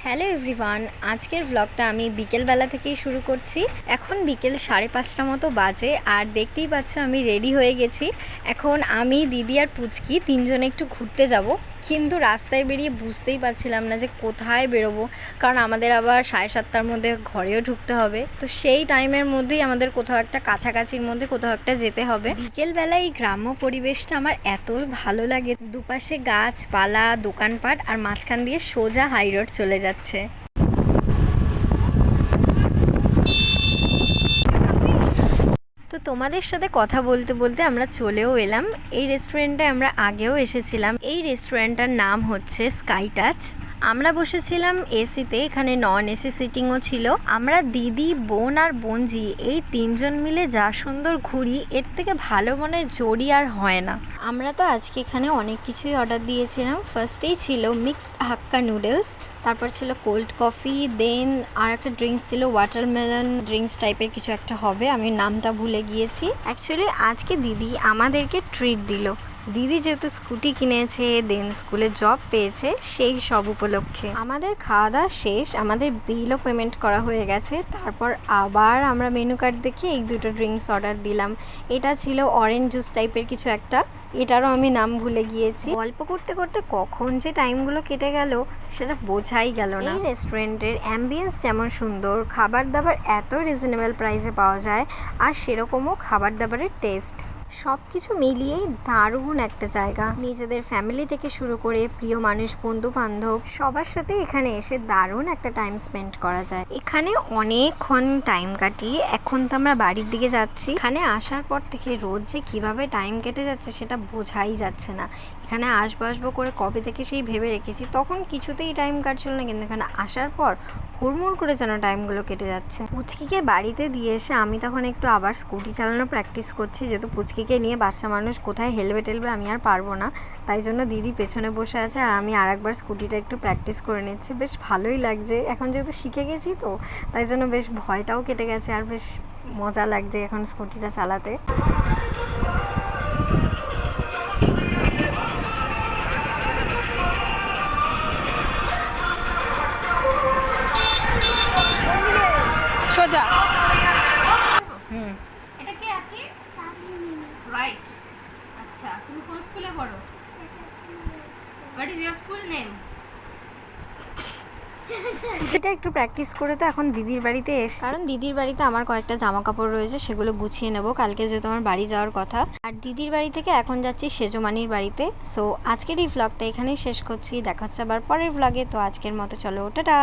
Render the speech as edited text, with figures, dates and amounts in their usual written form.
Hello everyone, আজকের ব্লগটা আমি বিকেলবেলা থেকেই শুরু করছি। এখন বিকেল 5:30 মতো বাজে, আর দেখতেই পাচ্ছ আমি রেডি হয়ে গেছি। এখন আমি, দিদি আর পুচকি তিনজনে একটু ঘুরতে যাব, কিন্তু রাস্তায় বেরিয়ে বুঝতেই পারছিলাম না যে কোথায় বেরোবো, কারণ আমাদের আবার 7:30টার মধ্যে ঘরেও ঢুকতে হবে। তো সেই টাইমের মধ্যেই আমাদের কোথাও একটা কাছাকাছির মধ্যে কোথাও একটা যেতে হবে। বিকেলবেলা এই গ্রাম্য পরিবেশটা আমার এত ভালো লাগে, দুপাশে গাছপালা, দোকানপাট, আর মাঝখান দিয়ে সোজা হাই রোড চলে যাচ্ছে। তো তোমাদের সাথে কথা বলতে বলতে আমরা চলেও এলাম। এই রেস্টুরেন্টে আমরা আগেও এসেছিলাম। এই রেস্টুরেন্টটার নাম হচ্ছে স্কাই টাচ। আমরা বসেছিলাম এসিতে, এখানে নন এসি সিটিংও ছিল। আমরা দিদি, বোন আর বোনজি এই তিনজন মিলে যা সুন্দর ঘুরি, এর থেকে ভালো মনে জড়ি আর হয় না। আমরা তো আজকে এখানে অনেক কিছুই অর্ডার দিয়েছিলাম। ফার্স্টেই ছিল মিক্সড হাক্কা নুডলস, তারপর ছিল কোল্ড কফি, দেন আর একটা ড্রিঙ্কস ছিল ওয়াটারমেলন ড্রিঙ্কস টাইপের কিছু একটা হবে, আমি নামটা ভুলে গিয়েছি। অ্যাকচুয়ালি আজকে দিদি আমাদেরকে ট্রিট দিল। দিদি যেহেতু স্কুটি কিনেছে, দেন স্কুলে জব পেয়েছে, সেই সব উপলক্ষে আমাদের খাওয়া দাওয়া শেষ, আমাদের বিলও পেমেন্ট করা হয়ে গেছে। তারপর আবার আমরা মেনু কার্ড দেখে এই দুটো ড্রিঙ্কস অর্ডার দিলাম। এটা ছিল অরেঞ্জ জুস টাইপের কিছু একটা, এটারও আমি নাম ভুলে গিয়েছি। গল্প করতে করতে কখন যে টাইমগুলো কেটে গেল সেটা বোঝাই গেল না। এই রেস্টুরেন্টের অ্যাম্বিয়েন্স যেমন সুন্দর, খাবার দাবার এত রিজনেবল প্রাইসে পাওয়া যায়, আর সেরকমও খাবার দাবারের টেস্ট, সব কিছু মিলিয়েই দারুণ একটা জায়গা। নিজেদের ফ্যামিলি থেকে শুরু করে প্রিয় মানুষ, বন্ধু বান্ধব সবার সাথে এখানে এসে দারুণ একটা টাইম স্পেন্ড করা যায়। এখানে অনেকক্ষণ টাইম কাটিয়ে এখন তো আমরা বাড়ির দিকে যাচ্ছি। এখানে আসার পর থেকে রোজ যে কিভাবে টাইম কেটে যাচ্ছে সেটা বোঝাই যাচ্ছে না। এখানে আসবো করে কবে থেকে সেই ভেবে রেখেছি, তখন কিছুতেই টাইম কাটছিল না, কিন্তু এখানে আসার পর হুড়মুড় করে যেন টাইমগুলো কেটে যাচ্ছে। পুচকিকে বাড়িতে দিয়ে এসে আমি তখন একটু আবার স্কুটি চালানো প্র্যাকটিস করছি, যেহেতু পুচকিকে নিয়ে বাচ্চা মানুষ কোথায় হেলবে টেলবে আমি আর পারবো না। তাই জন্য দিদি পেছনে বসে আছে আর আমি আর একবার স্কুটিটা একটু প্র্যাকটিস করে নিচ্ছি। বেশ ভালোই লাগছে, এখন যেহেতু শিখে গেছি তো তাই জন্য বেশ ভয়টাও কেটে গেছে, আর বেশ মজা লাগছে এখন স্কুটিটা চালাতে। সোজা এটা কি আঁকি? রাইট। আচ্ছা, তুমি কোন স্কুলে পড়ো? What is your school name? এটা একটু প্র্যাকটিস করে তো এখন দিদির বাড়িতে এসে, কারণ দিদির বাড়িতে আমার কয়েকটা জামা কাপড় রয়েছে, সেগুলো গুছিয়ে নেব কালকে যেহেতু আমার বাড়ি যাওয়ার কথা। আর দিদির বাড়ি থেকে এখন যাচ্ছি সেজমানির বাড়িতে। সো আজকের এই ভ্লগটা এখানেই শেষ করছি, দেখা হচ্ছে আবার পরের ভ্লগে। তো আজকের মতো চলো, টাটা।